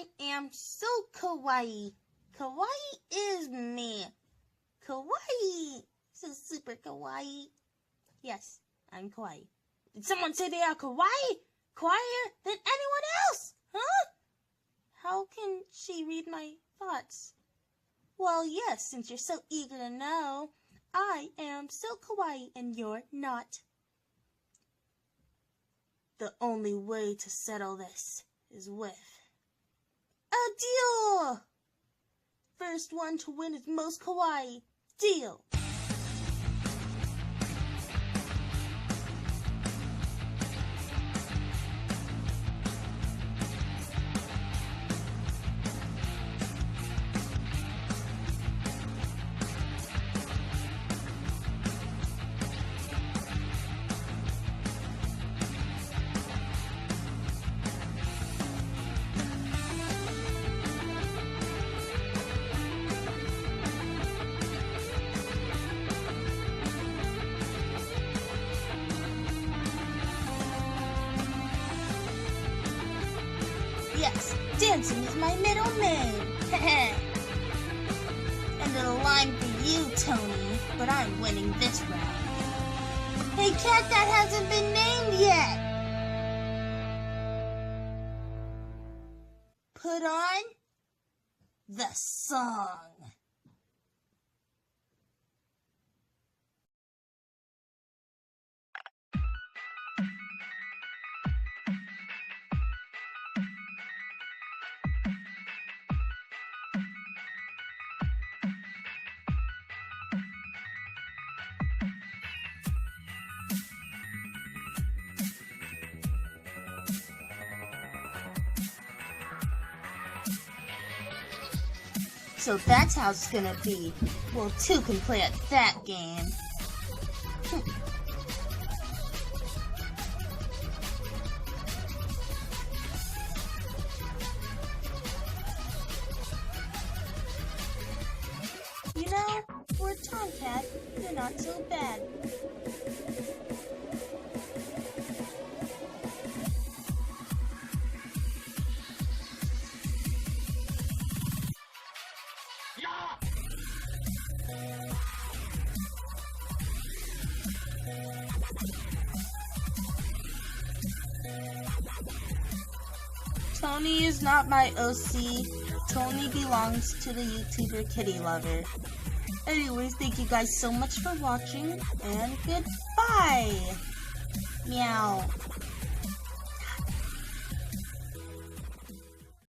I am so kawaii. Kawaii is me. Kawaii. So super kawaii. Yes, I'm kawaii. Did someone say they are kawaii? Kawaiier than anyone else? Huh? How can she read my thoughts? Well, yes, since you're so eager to know, I am so kawaii and you're not. The only way to settle this is with a deal! First one to win is most kawaii. Deal! Yes, dancing is my middle name. End of the line for you, Tony, but I'm winning this round. Hey, cat, that hasn't been named yet. Put on the song. So that's how it's gonna be. Well, two can play at that game. You know, for a tomcat, you're not so bad. Tony is not my OC. Tony belongs to the YouTuber Kitty Lover. Anyways, thank you guys so much for watching, and goodbye! Meow.